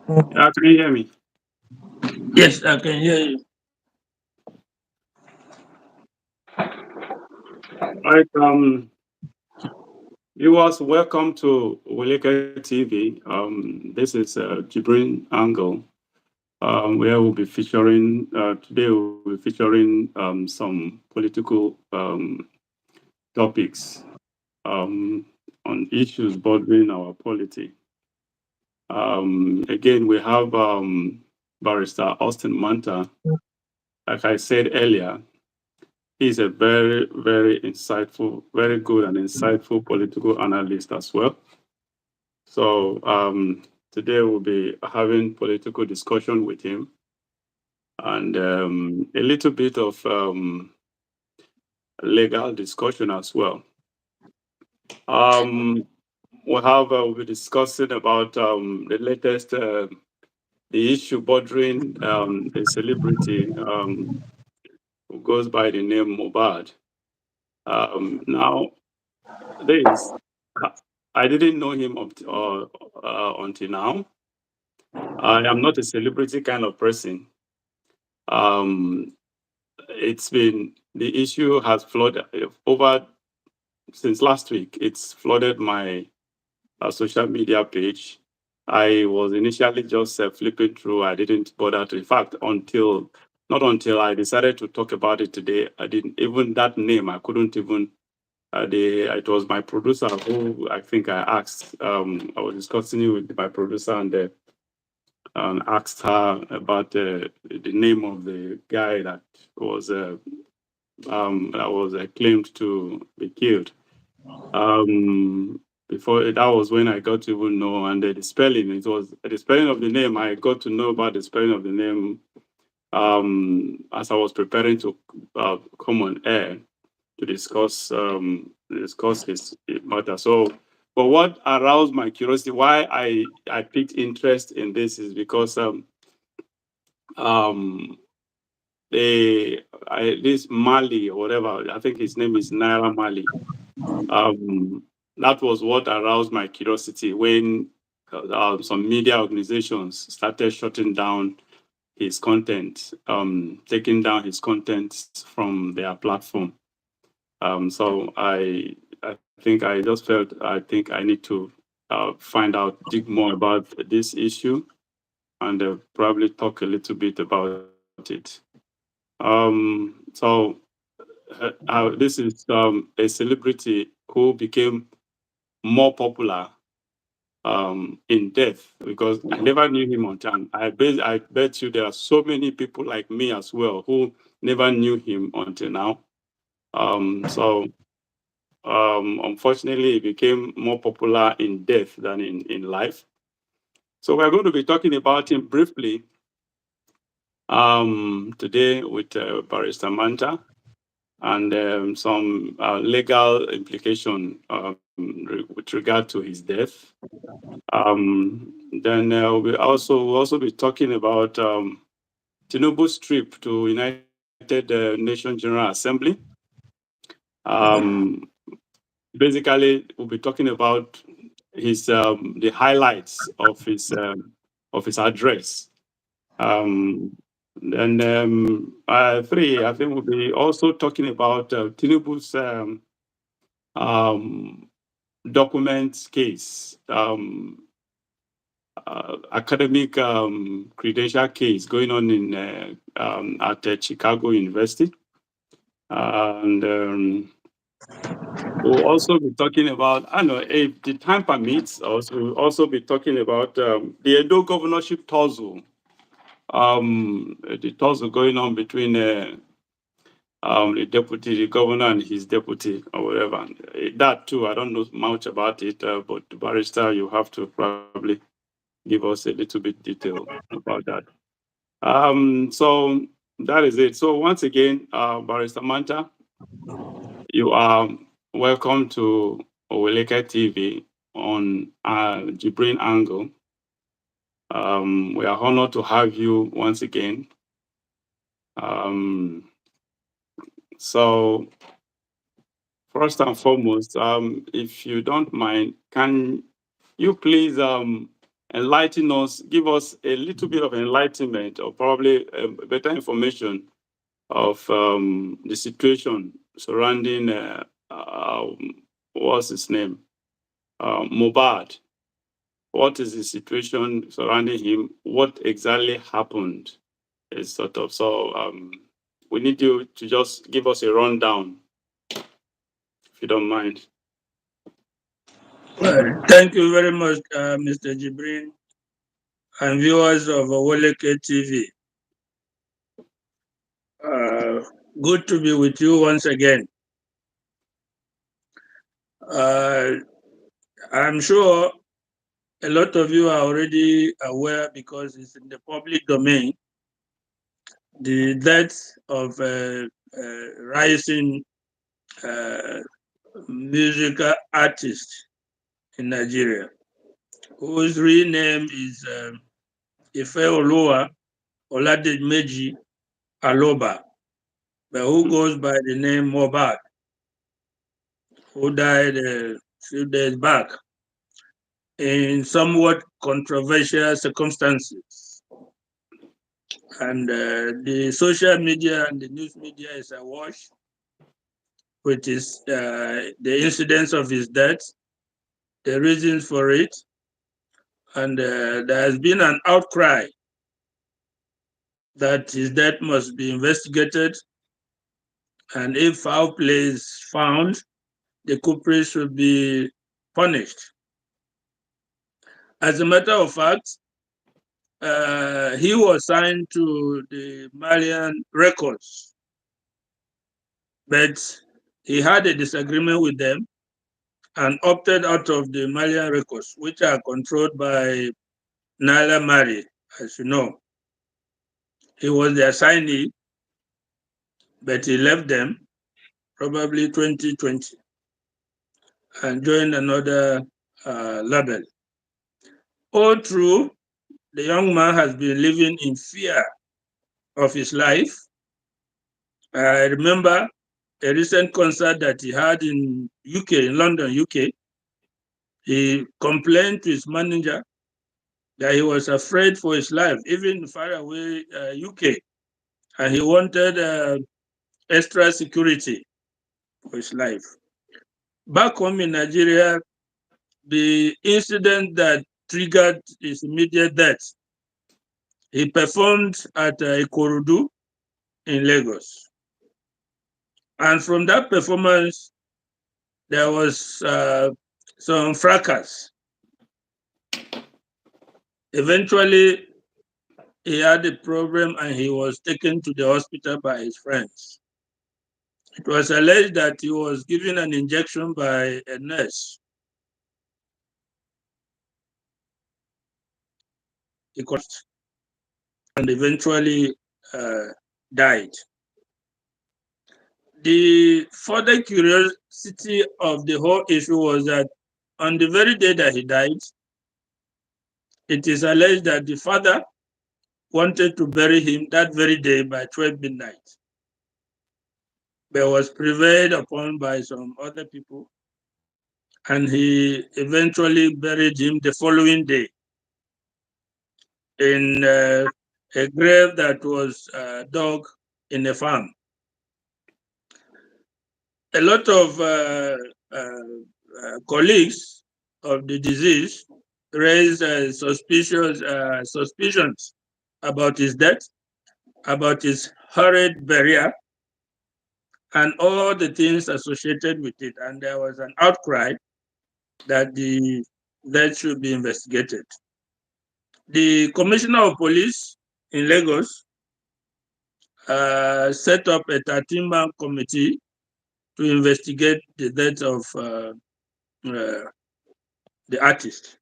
Yeah, can you hear me? Yes, I can hear you. Right. Viewers, welcome to Oweleketv TV. This is Jibrin Angle, where we'll be featuring today. We'll be featuring some political topics um, on issues bothering our polity. Again, we have Barrister Austin Manta. Like I said earlier, he's a very, very insightful, very good and insightful political analyst as well. So today we'll be having political discussion with him and a little bit of legal discussion as well. Um, we'll be discussing about the latest the issue bordering a celebrity who goes by the name Mohbad. Now, this uh, I didn't know him until now. I am not a celebrity kind of person. Um, it's been the issue has flooded over since last week. It's flooded my social media page. I was initially just flipping through. I didn't bother to. In fact, until not until I decided to talk about it today, I didn't even that name. I couldn't even. It was my producer who I think I asked. I was discussing it with my producer and asked her about the name of the guy was uh, that was claimed to be killed. Um, Before that was when I got to even know, and the spelling. It was the spelling of the name. I got to know about the spelling of the name as I was preparing to come on air to discuss his matter. So, but what aroused my curiosity, why I picked interest in this, is because um this Mali or whatever, I think his name is Naira Mali. Um, that was what aroused my curiosity when some media organizations started shutting down his content, taking down his content from their platform. So I think I just felt I think I need to find out, dig more about this issue, and probably talk a little bit about it. So this is a celebrity who became more popular in death because I never knew him on time. I bet you there are so many people like me as well who never knew him until now. So unfortunately, he became more popular in death than in life. So we're going to be talking about him briefly today with Barrister Manta and some legal implication with regard to his death. We'll also be talking about Tinubu's trip to United Nations General Assembly. Um, Basically, we'll be talking about his the highlights of his address. Um, three, I think we'll be also talking about Tinubu's um, document case, academic credential case going on in at Chicago University, and we'll also be talking about, I don't know if the time permits. Also, we'll also be talking about the Edo governorship tussle, the tussle going on between the governor and his deputy or whatever. That too, I don't know much about it, but barrister, you have to probably give us a little bit detail about that. So that is it. So once again, Barrister Manta, you are welcome to Oweleketv TV on Jibrin Angle. We are honored to have you once again. Um, so first and foremost, if you don't mind, can you please enlighten us, give us a little bit of enlightenment or probably better information of the situation surrounding what's his name, Mohbad. What is the situation surrounding him? What exactly happened? Is sort of so. We need you to just give us a rundown, if you don't mind. Well, thank you very much, Mr. Jibrin and viewers of Oweleketv. Good to be with you once again. I'm sure a lot of you are already aware because it's in the public domain, the death of a rising musical artist in Nigeria, whose real name is Ifeoluwa Olademeji Aloba, but who goes by the name Mohbad, who died a few days back in somewhat controversial circumstances. And the social media and the news media is awash with the incidents of his death, the reasons for it, and there has been an outcry that his death must be investigated, and if foul play is found, the culprit should be punished. As a matter of fact, he was signed to the Malian Records, but he had a disagreement with them and opted out of the Malian Records, which are controlled by Naira Marley, as you know. He was the assignee, but he left them probably 2020 and joined another label. All through, the young man has been living in fear of his life. I remember a recent concert that he had in UK, in London, UK. He complained to his manager that he was afraid for his life, even far away UK, and he wanted extra security for his life. Back home in Nigeria, the incident that triggered his immediate death, he performed at Ikorodu in Lagos. And from that performance, there was some fracas. Eventually, he had a problem and he was taken to the hospital by his friends. It was alleged that he was given an injection by a nurse. He collapsed and eventually died. The further curiosity of the whole issue was that on the very day that he died, it is alleged that the father wanted to bury him that very day by 12 midnight, but was prevailed upon by some other people, and he eventually buried him the following day in a grave that was dug in a farm. A lot of colleagues of the deceased raised suspicions about his death, about his hurried burial, and all the things associated with it. And there was an outcry that the death should be investigated. The Commissioner of Police in Lagos set up a 13-man committee to investigate the death of the artist.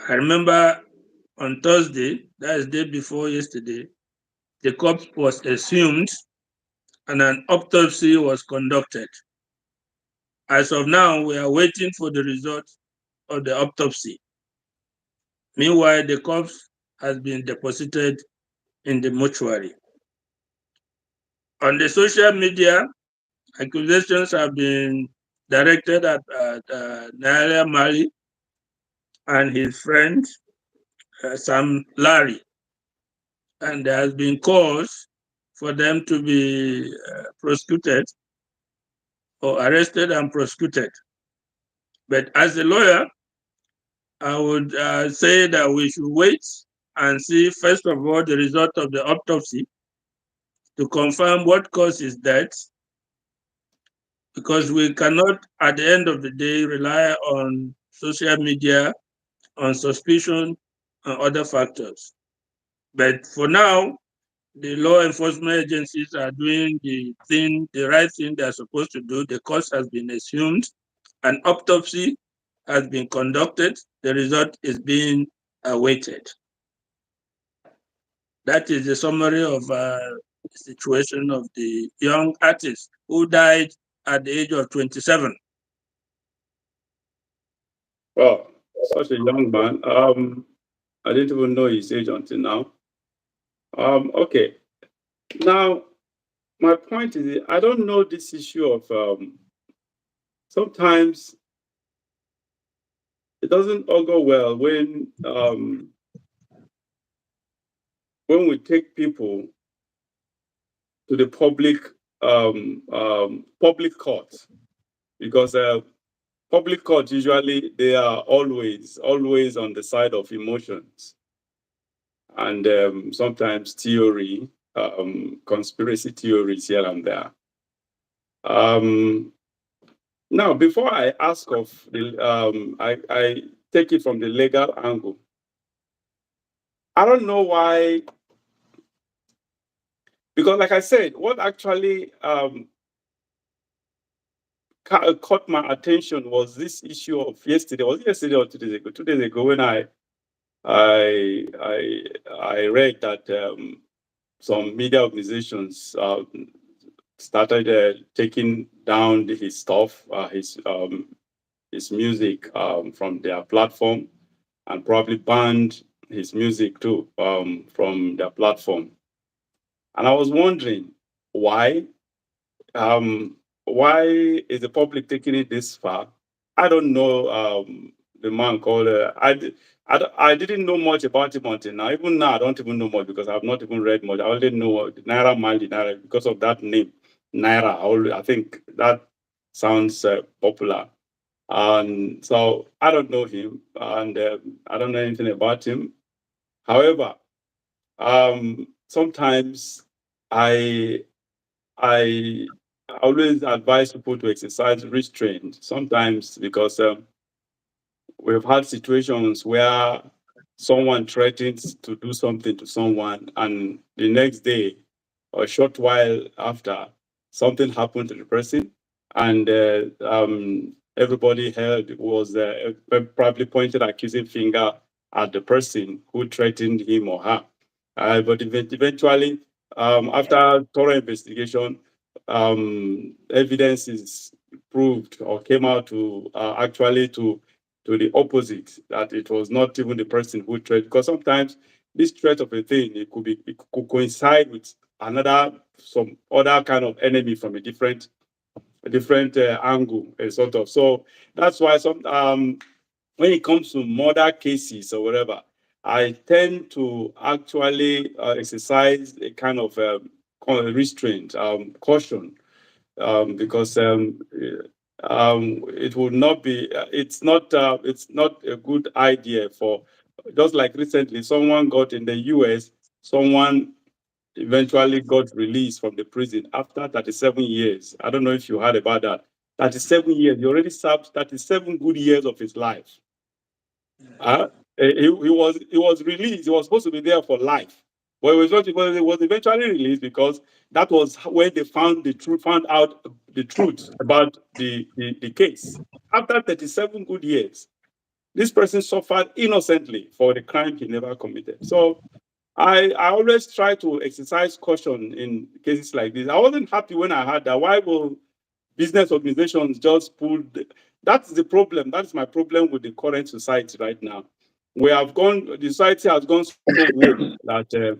I remember on Thursday, that is the day before yesterday, the corpse was exhumed and an autopsy was conducted. As of now, we are waiting for the result of the autopsy. Meanwhile, the corpse has been deposited in the mortuary. On the social media, accusations have been directed at Naira Marley and his friend Sam Larry, and there has been cause for them to be prosecuted or arrested and prosecuted. But as a lawyer, I would say that we should wait and see, first of all, the result of the autopsy to confirm what caused his death, because we cannot, at the end of the day, rely on social media, on suspicion, and other factors. But for now, the law enforcement agencies are doing the right thing they're supposed to do. The cause has been assumed, an autopsy has been conducted, the result is being awaited. That is the summary of the situation of the young artist who died at the age of 27. Well, such a young man. I didn't even know his age until now. Okay. Now, my point is, I don't know this issue of sometimes it doesn't all go well when we take people to the public court, because public court usually they are always on the side of emotions and sometimes theory, conspiracy theories here and there. Now, before I ask of the, I take it from the legal angle. I don't know why, because like I said, what actually caught my attention was this issue of yesterday. Was it yesterday or 2 days ago? 2 days ago, when I I I read that some media organizations started taking down his stuff, his music from their platform, and probably banned his music too from their platform. And I was wondering why. Why is the public taking it this far? I don't know the man called. I didn't know much about him until now. Even now, I don't even know much because I've not even read much. I only know Naira Marley, Naira, because of that name, Naira. I think that sounds popular. And so I don't know him, and I don't know anything about him. However, sometimes I I always advise people to exercise restraint. Sometimes because we've had situations where someone threatens to do something to someone, and the next day or a short while after, something happened to the person, and everybody held was probably pointed accusing finger at the person who threatened him or her. But eventually, after thorough investigation, evidence is proved or came out to actually to the opposite, that it was not even the person who threatened. Because sometimes this threat of a thing, it could coincide with another, some other kind of enemy from a different angle, sort of. So that's why some when it comes to murder cases or whatever, I tend to actually exercise a kind of restraint, caution, because it would not be it's not a good idea for, just like recently someone got in the US, someone eventually got released from the prison after 37 years. I don't know if you heard about that. 37 years, he already served 37 good years of his life. uh, he was released. He was supposed to be there for life, but it was eventually released because that was when they found out the truth about the case. After 37 good years, this person suffered innocently for the crime he never committed. So I always try to exercise caution in cases like this. I wasn't happy when I heard that. Why will business organizations just pull? That's the problem. That's my problem with the current society right now. The society has gone so woke that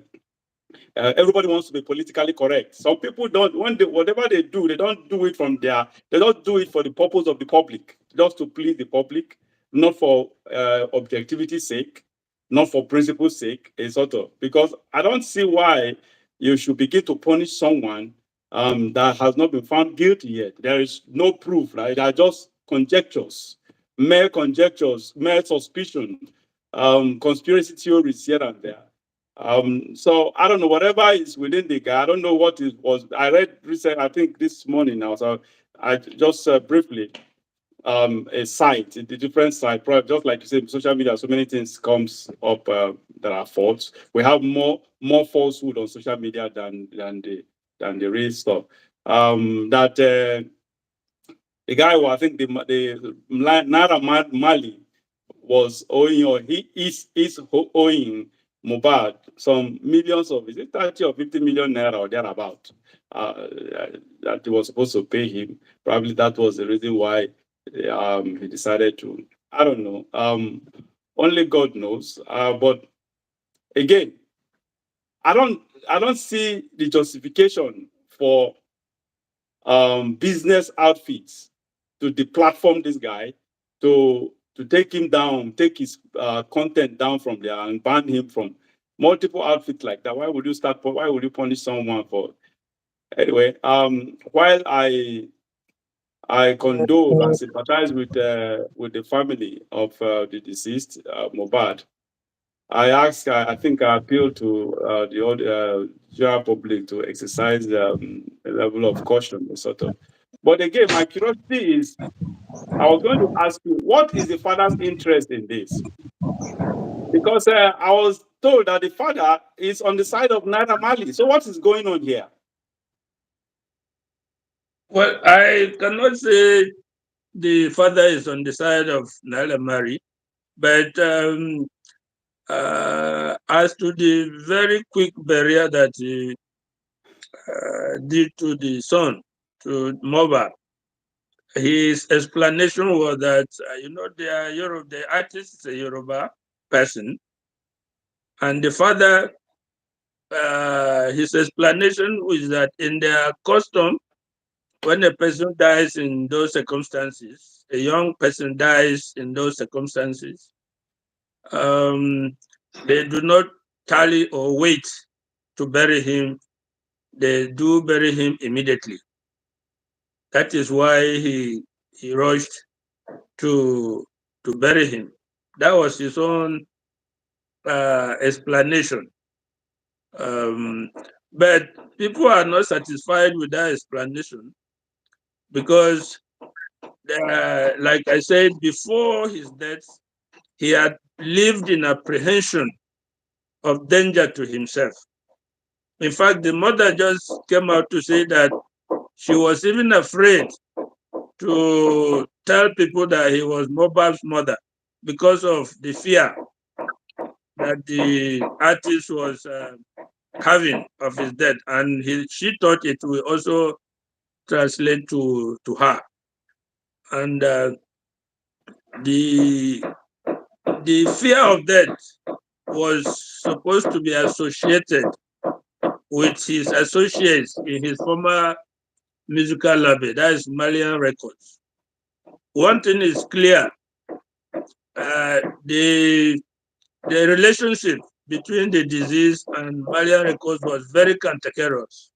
everybody wants to be politically correct. Some people don't, whatever they do, they don't do it for the purpose of the public, just to please the public. not for objectivity's sake, not for principle's sake, a sort of, because I don't see why you should begin to punish someone that has not been found guilty yet. There is no proof, right? They are just conjectures, mere suspicion, conspiracy theories here and there. So I don't know, whatever is within the guy. I don't know what it was. I read recent, I think this morning now. So I just briefly a site, the different site, probably just like you said, social media, so many things comes up that are false. We have more falsehood on social media than the real stuff. That the guy who I think the Naira Marley was owing, or he is owing Mohbad some millions of, is it 30 or 50 million naira or thereabout, that he was supposed to pay him. Probably that was the reason why he decided to. I don't know. Only God knows. But again, I don't see the justification for business outfits to deplatform this guy, to take him down, take his content down from there and ban him from multiple outfits like that. Why would you start? Why would you punish someone for? Anyway, while I condole and sympathize with the family of the deceased Mohbad, I think I appeal to the general public to exercise a level of caution, sort of. But again, my curiosity is, I was going to ask you, what is the father's interest in this? Because I was told that the father is on the side of Naira Marley. So what is going on here? Well, I cannot say the father is on the side of Naira Marley, but as to the very quick barrier that he did to the son, to Mohbad, his explanation was that the artist is a Yoruba person, and the father, his explanation was that in their custom, when a person dies in those circumstances, a young person dies in those circumstances, they do not tally or wait to bury him. They do bury him immediately. That is why he rushed to bury him. That was his own explanation. But people are not satisfied with that explanation because, like I said, before his death, he had lived in apprehension of danger to himself. In fact, the mother just came out to say that she was even afraid to tell people that he was Mohbad's mother because of the fear that the artist was having of his death, and she thought it will also translate to her. And the fear of death was supposed to be associated with his associates in his former musical label, that is Malian Records. One thing is clear, the relationship between the deceased and Malian Records was very cantankerous.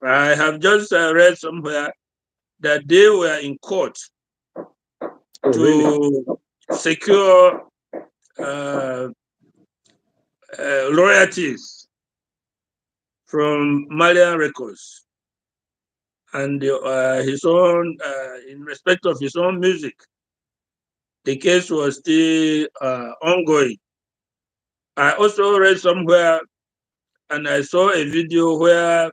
I have just read somewhere that they were in court Oh, really? to secure royalties from Malian Records and his own, in respect of his own music. The case was still ongoing. I also read somewhere and I saw a video where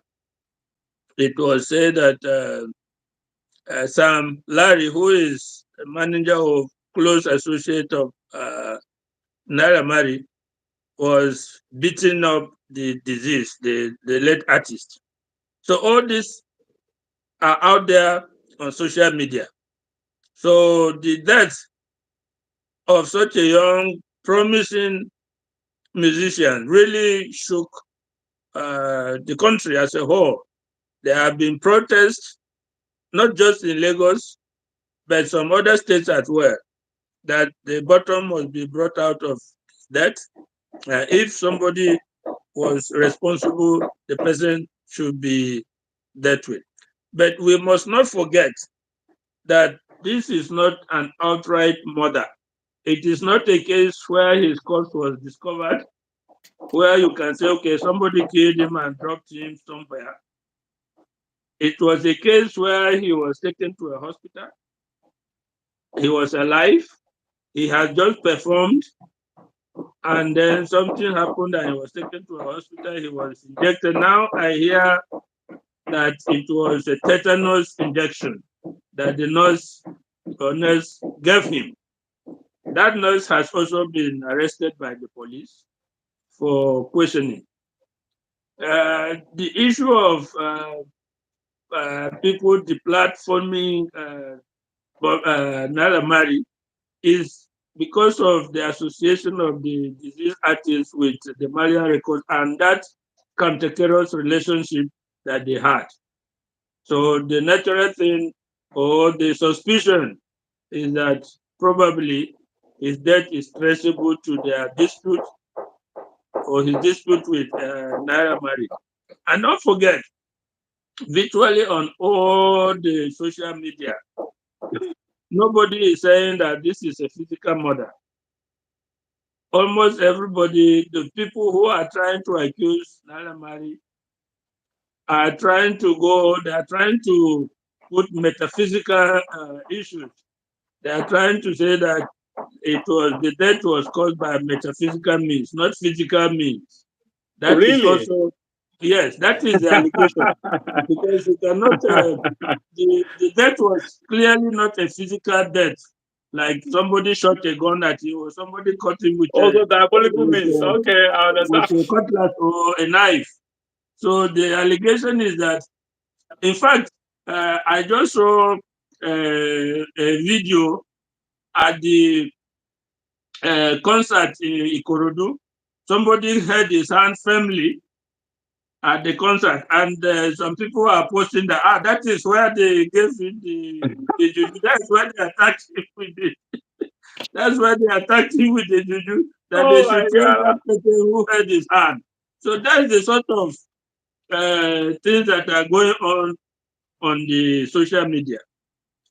it was said that Sam Larry, who is a manager of close associate of Naira Marley, was beating up the deceased, the late artist. So all these are out there on social media. So the death of such a young, promising musician really shook the country as a whole. There have been protests, not just in Lagos, but some other states as well. that the bottom must be brought out of that. If somebody was responsible, the person should be dealt with. But we must not forget that this is not an outright murder. It is not a case where his corpse was discovered, where you can say, okay, somebody killed him and dropped him somewhere. It was a case where he was taken to a hospital. He was alive. He had just performed, and then something happened and he was taken to a hospital. He was injected. Now I hear that it was a tetanus injection that the nurse gave him. That nurse has also been arrested by the police for questioning. The issue of people deplatforming Naira Marley is because of the association of the disease artist with the Malian records and that cantankerous relationship that they had. So the natural thing or the suspicion is that probably his death is traceable to their dispute or his dispute with Naira Marley. And don't forget, virtually on all the social media, nobody is saying that this is a physical murder. Almost everybody, the people who are trying to accuse Naira Marley are trying to go, they are trying to put metaphysical issues. They are trying to say that the death was caused by metaphysical means, not physical means. That is Really? also, yes, that is the allegation. Because you cannot, the death was clearly not a physical death, like somebody shot a gun at you or somebody cut him Also diabolical with, means. uh, Okay, I with understand. a cutlass or a knife. So the allegation is that, in fact, I just saw a video at the concert in Ikorodu. Somebody held his hand firmly at the concert, and some people are posting that that is where they gave him the juju. That's where they attacked him with it. That's why they attacked him with the juju. That they Oh should my trace God. that person who held his hand. So that's the sort of things that are going on the social media.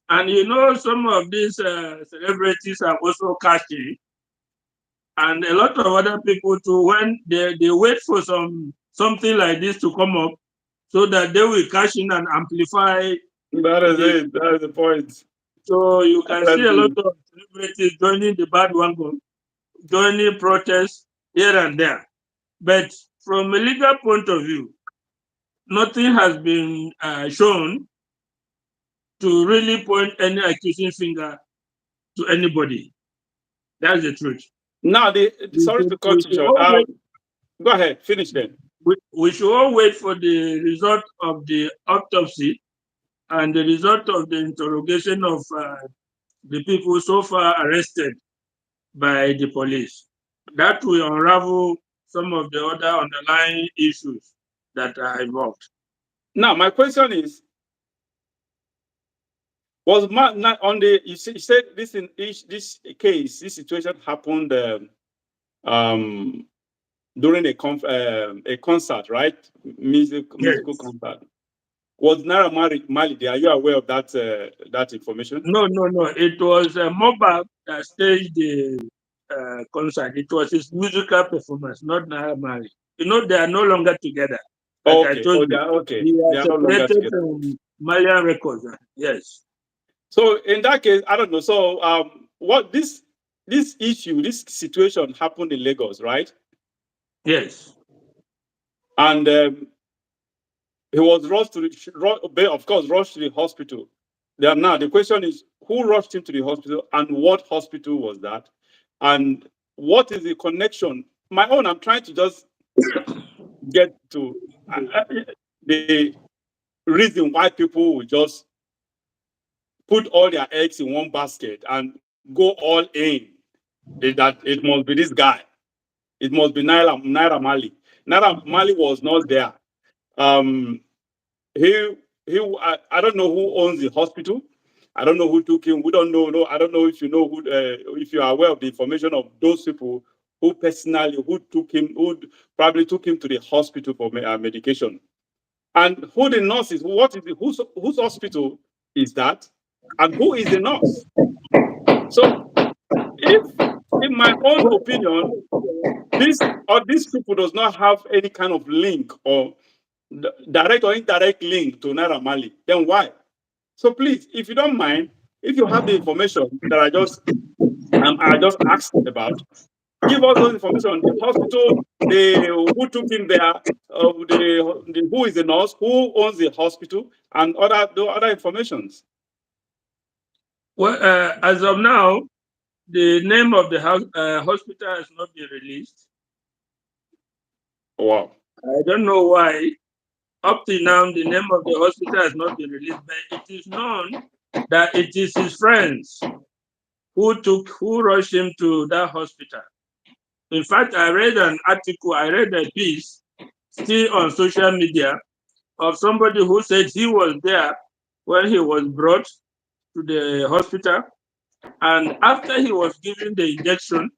And you know, some of these celebrities are also catchy, and a lot of other people too. When they wait for something like this to come up, so that they will cash in and amplify That is the. it. That is the point. So you can see a lot Honestly. of celebrities joining the bandwagon, joining protests here and there. But from a legal point of view, nothing has been shown to really point any accusing finger to anybody. That's the truth. Now, sorry to We cut you should short. all wait. Go ahead. Finish then. We should all wait for the result of the autopsy and the result of the interrogation of the people so far arrested by the police. That will unravel some of the other underlying issues that are involved. Now, my question is: was on the you said this in this case, this situation happened um, during a concert, right? Musical Yes. concert. Was Naira Marley there? Are you aware of that information? No, no, no. It was Mohbad that staged the concert. It was his musical performance, not Naira Marley. You know, they are no longer together. Like I Okay. told Oh, you, okay. we They are are no longer separated together. from Malian records. Yes, So in that case, I don't know. So what this issue, this situation happened in Lagos, right? yes. And he was rushed to of course, rushed to the hospital. Now the question is, who rushed him to the hospital, and what hospital was that, and what is the connection? My own, I'm trying to just get to the reason why people will just put all their eggs in one basket and go all in. That it must be this guy. It must be Naira Marley. Naira Marley was not there. Um, he I don't know who owns the hospital, I don't know who took him. We don't know. No, I don't know if you know who, if you are aware of the information of those people who personally who took him, who probably took him to the hospital for medication, and who the nurse is. What is the, whose hospital is that, and who is the nurse? So, if, in my own opinion, this or these people does not have any kind of link or direct or indirect link to Naira Marley, then why? So please, if you don't mind, if you have the information that I just asked about, give us those information. The hospital, the who took him there, the who is the nurse, who owns the hospital, and the other informations. Well, as of now, the name of the hospital has not been released. Wow. I don't know why. Up to now, the name of the hospital has not been released, but it is known that it is his friends who rushed him to that hospital. In fact, I read a piece still on social media of somebody who said he was there when he was brought to the hospital. And after he was given the injection,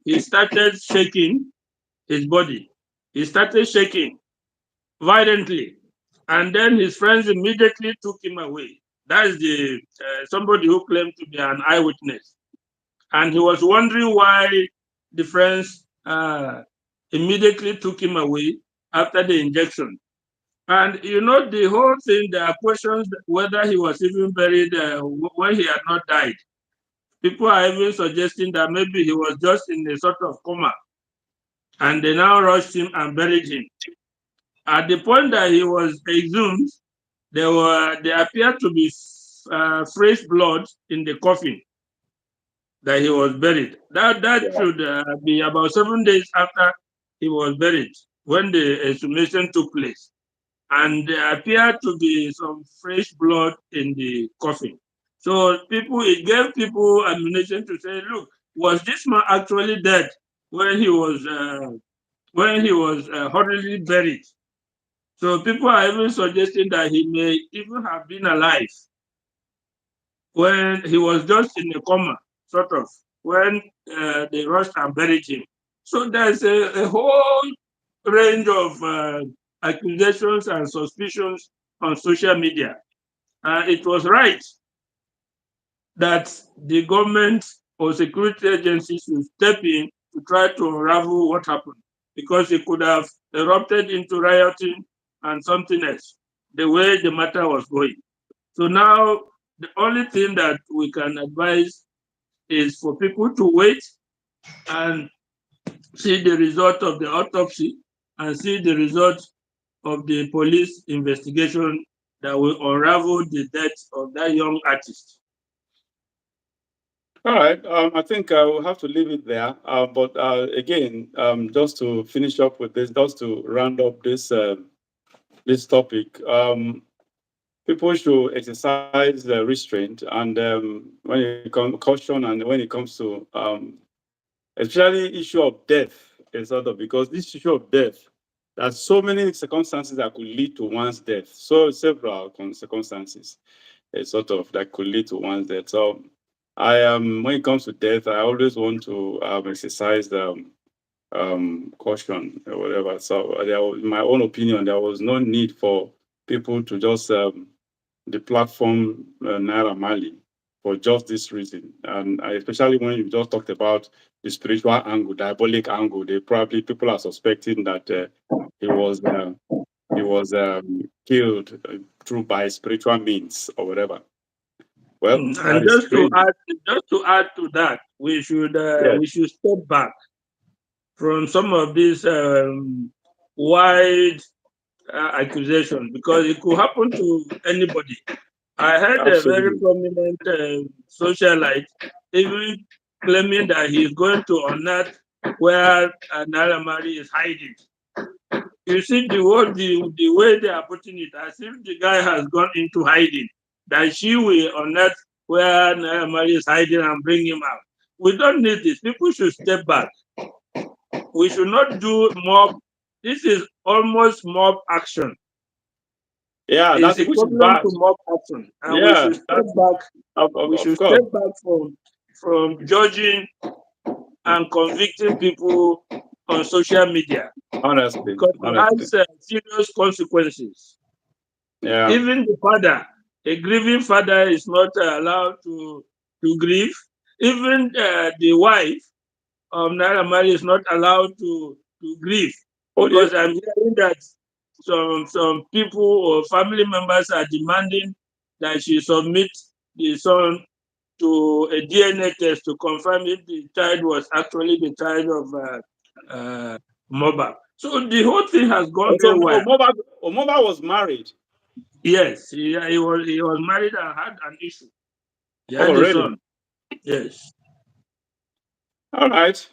he started shaking his body. He started shaking violently. And then his friends immediately took him away. That is the somebody who claimed to be an eyewitness. And he was wondering why the friends immediately took him away after the injection. And you know, the whole thing, there are questions whether he was even buried when he had not died. People are even suggesting that maybe he was just in a sort of coma and they now rushed him and buried him. At the point that he was exhumed, there appeared to be fresh blood in the coffin that he was buried. That Yeah. should be about 7 days after he was buried when the exhumation took place. And there appeared to be some fresh blood in the coffin. So it gave people ammunition to say, look, was this man actually dead when he was horribly buried? So people are even suggesting that he may even have been alive when he was just in a coma, sort of, when they rushed and buried him. So there's a whole range of accusations and suspicions on social media. It was right that the government or security agencies should step in to try to unravel what happened because it could have erupted into rioting and something else, the way the matter was going. So now the only thing that we can advise is for people to wait and see the result of the autopsy and see the result of the police investigation that will unravel the death of that young artist. All right. I think we'll have to leave it there. But again, just to finish up with this, just to round up this topic, people should exercise restraint and when it comes caution and when it comes to especially issue of death, is sort of because this issue of death, there's so many circumstances that could lead to one's death. So several circumstances, sort of that could lead to one's death. So I when it comes to death, I always want to exercise the caution or whatever. So in my own opinion, there was no need for people to just the platform Naira Mali for just this reason. And especially when you just talked about the spiritual angle, diabolic angle, they probably people are suspecting that he was uh, he was killed through by spiritual means or whatever. Well, that And is crazy. just to add to that, Yes, we should step back from some of these wide accusations because it could happen to anybody. I heard a very absolutely. prominent socialite even claiming that he is going to unearth where Naira Marley is hiding. You see the way they are putting it, as if the guy has gone into hiding, that she will unearth where Naira Marley is hiding and bring him out. We don't need this. People should step back. We should not do mob. This is almost mob action. Yeah, is that's which is equivalent bad. to mob action, and we Yeah, should step that's back. We of should course. step back from judging and convicting people on social media Honestly, because it honestly. has serious consequences. Yeah. Even the father, a grieving father, is not allowed to grieve. Even the wife of Naira Marley is not allowed to grieve Oh, yeah. because I'm hearing that some people or family members are demanding that she submit the son to a DNA test to confirm if the child was actually the child of Mohbad. So the whole thing has gone So very well. Omoba was married. Yes, he was married and had an issue. He Oh, had a really? son. Yes. All right.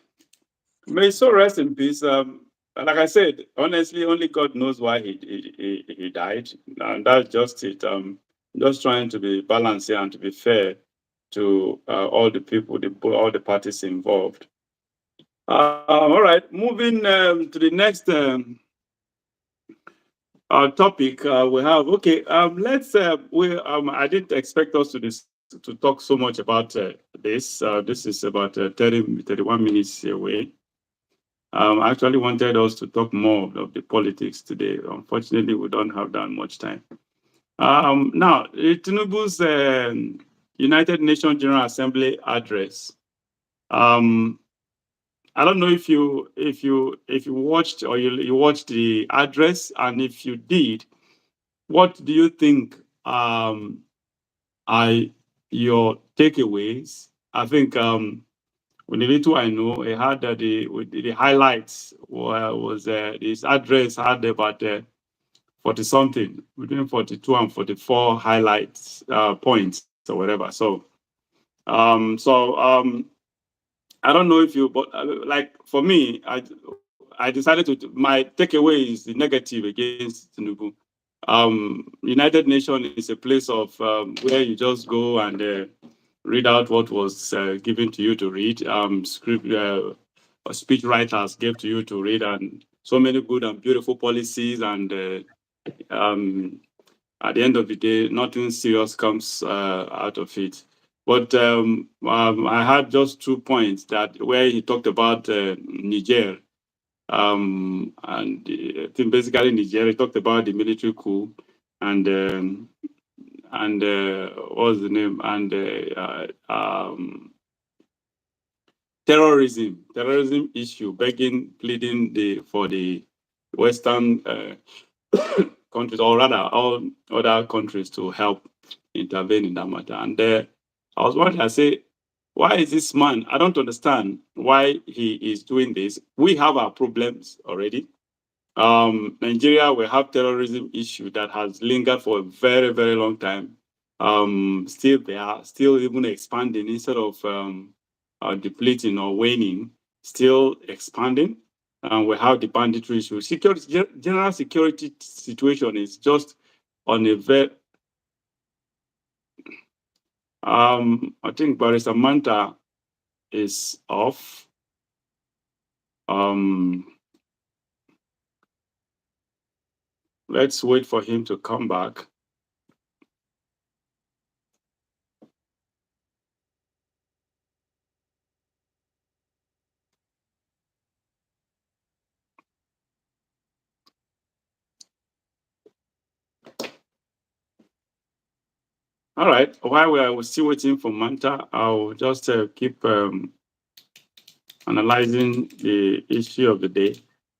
May his soul rest in peace. Like I said, honestly, only God knows why he died, and that's just it. Just trying to be balanced here and to be fair to all the people, all the parties involved. All right, moving to the next topic we have. Okay, let's. We I didn't expect us to talk so much about this. This is about 31 minutes away. I actually wanted us to talk more of the politics today. Unfortunately, we don't have that much time. Now, Tinubu's United Nations General Assembly address. Um, I don't know if you watched or you watched the address, and if you did, what do you think are your takeaways? I think with the little I know, it had the highlights was his address had about 40 something, between 42 and 44 highlights points or whatever. So I don't know if you, but like for me, I decided to my takeaway is the negative against Tinubu. United Nations is a place of where you just go and read out what was given to you to read. Script speech writers gave to you to read, and so many good and beautiful policies. And um, at the end of the day, nothing serious comes out of it. But I had just 2 points that where he talked about Niger, and I think basically Niger. He talked about the military coup, and what was the name, and terrorism issue, begging, pleading for the Western countries, or rather all other countries, to help intervene in that matter. And I was wondering, I say, why is this man? I don't understand why he is doing this. We have our problems already. Nigeria will have terrorism issue that has lingered for a very, very long time. Still, they are still even expanding instead of depleting or waning, still expanding. We have the banditry issue. General security situation is just on a very. I think Barrister Manta is off. Um, let's wait for him to come back. All right. While we are still waiting for Manta, I'll just keep analyzing the issue of the day.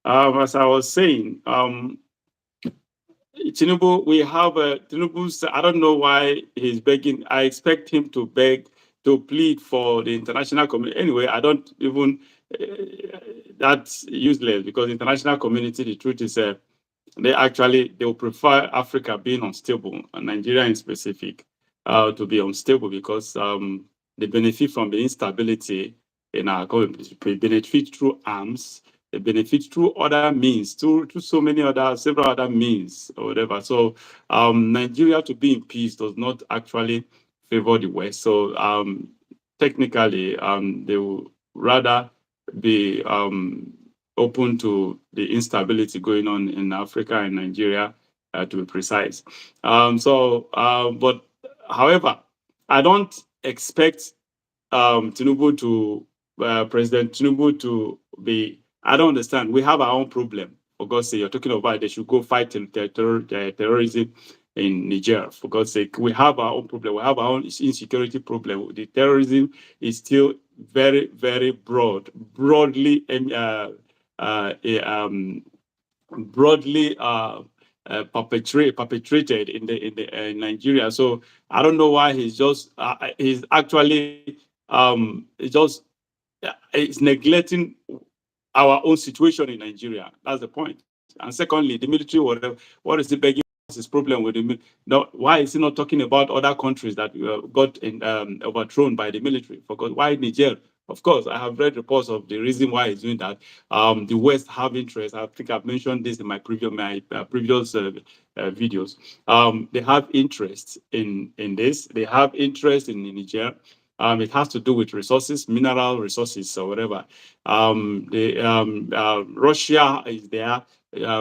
As I was saying, Tinubu, we have Tinubu's. I don't know why he's begging. I expect him to beg, to plead for the international community. Anyway, I don't even. That's useless because the international community. The truth is, they will prefer Africa being unstable and Nigeria in specific to be unstable because they benefit from the instability in our country. They benefit through arms. They benefit through other means, through several other means or whatever. So Nigeria to be in peace does not actually favor the West. So technically, they will rather be open to the instability going on in Africa and Nigeria to be precise. But however, I don't expect Tinubu to President Tinubu to be. I don't understand. We have our own problem. For God's sake, you're talking about they should go fight terrorism in Niger. For God's sake, we have our own problem. We have our own insecurity problem. The terrorism is still very, very broadly uh, um, broadly perpetrated in Nigeria. So I don't know why he's actually he's neglecting our own situation in Nigeria. That's the point. And secondly, the military, whatever, what is he begging? His problem with the no, why is he not talking about other countries that overthrown by the military? Because why Niger? Of course, I have read reports of the reason why he's doing that. The West have interest. I think I've mentioned this in my previous videos. They have interest in this. They have interest in Niger. It has to do with resources, mineral resources, or whatever. Russia is there.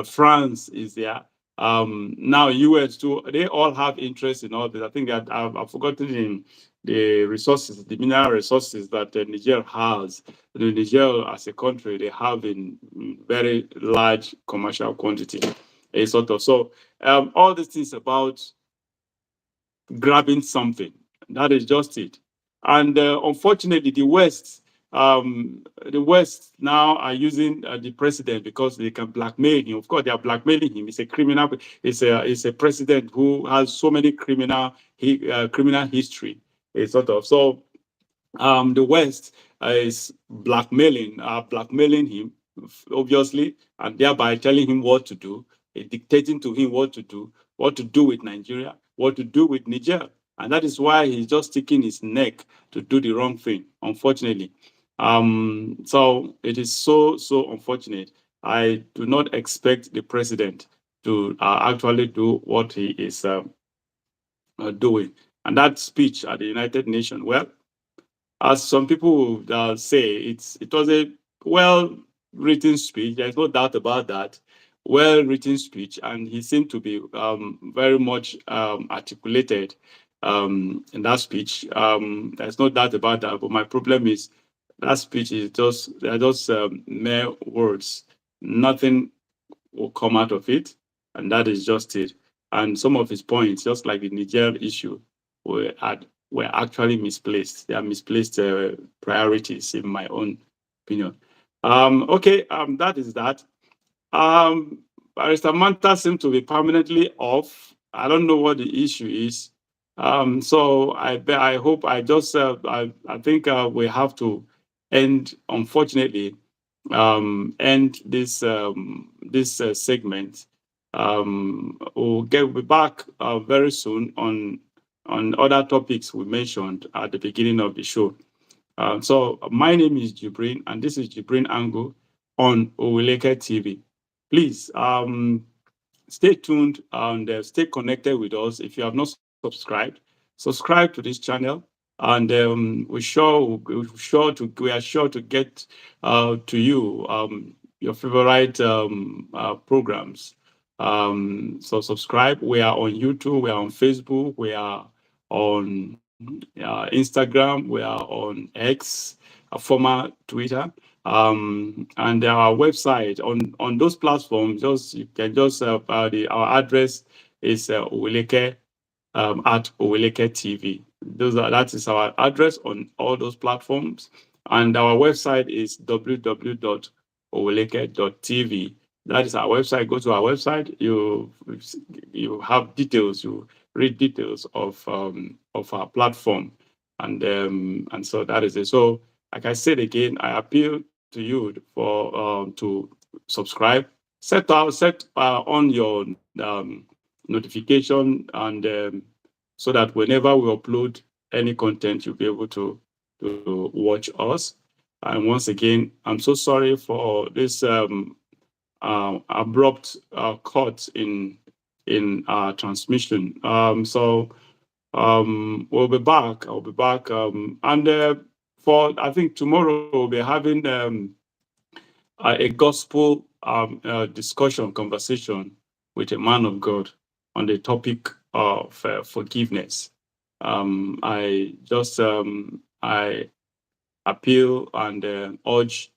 France is there. Now US too. They all have interest in all this. I think that I've forgotten the resources, the mineral resources that Niger has. Niger as a country, they have in very large commercial quantity. A sort of so all these things about grabbing something. That is just it. And unfortunately, the West now are using the president because they can blackmail him. Of course, they are blackmailing him. He's a criminal. It's a president who has so many criminal history. A sort of so the West is blackmailing him, obviously, and thereby telling him what to do, dictating to him what to do with Nigeria, what to do with Niger. And that is why he's just sticking his neck to do the wrong thing, unfortunately. So it is so unfortunate. I do not expect the president to actually do what he is doing. And that speech at the United Nations, well, as some people would say, it was a well written speech. There's no doubt about that. Well written speech, and he seemed to be very much articulated in that speech. There's no doubt about that. But my problem is that speech is they're just mere words. Nothing will come out of it, and that is just it. And some of his points, just like the Niger issue, were actually misplaced. They are misplaced priorities, in my own opinion. Okay, that is that. Barrister Manta seems to be permanently off. I don't know what the issue is. So I hope I think we have to end, unfortunately, end this segment. We'll be back very soon on other topics we mentioned at the beginning of the show. So my name is Jibrin, and this is Jibrin Angle on Oweleketv. Please stay tuned and stay connected with us. If you have not subscribe to this channel, and we are sure to get to you your favorite programs. So subscribe. We are on YouTube. We are on Facebook. We are on Instagram. We are on X, a former Twitter, and our website on those platforms. Just you can just our address is at Oweleketv. That is our address on all those platforms, and our website is www.oweleke.tv. That is our website. Go to our website. You have details. You read details of our platform, and so that is it. So, like I said again, I appeal to you for to subscribe, set on your notification, and so that whenever we upload any content, you'll be able to watch us. And once again, I'm so sorry for this abrupt cut in our transmission. So we'll be back. I'll be back, and for I think tomorrow we'll be having a gospel discussion conversation with a man of God. on the topic of forgiveness. I just I appeal and urge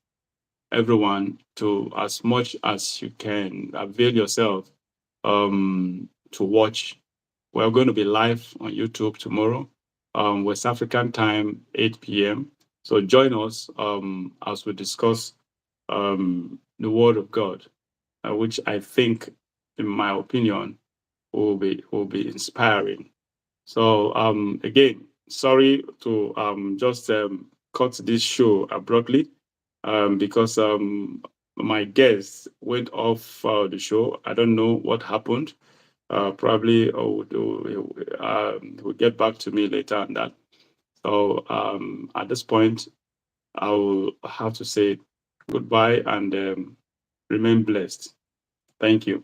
everyone to, as much as you can, avail yourself to watch. We're going to be live on YouTube tomorrow, West African time, 8 p.m. So join us as we discuss the Word of God, which I think, in my opinion, will be inspiring. So again, sorry to just cut this show abruptly because my guest went off the show. I don't know what happened. Probably will get back to me later on that. So at this point, I will have to say goodbye and remain blessed. Thank you.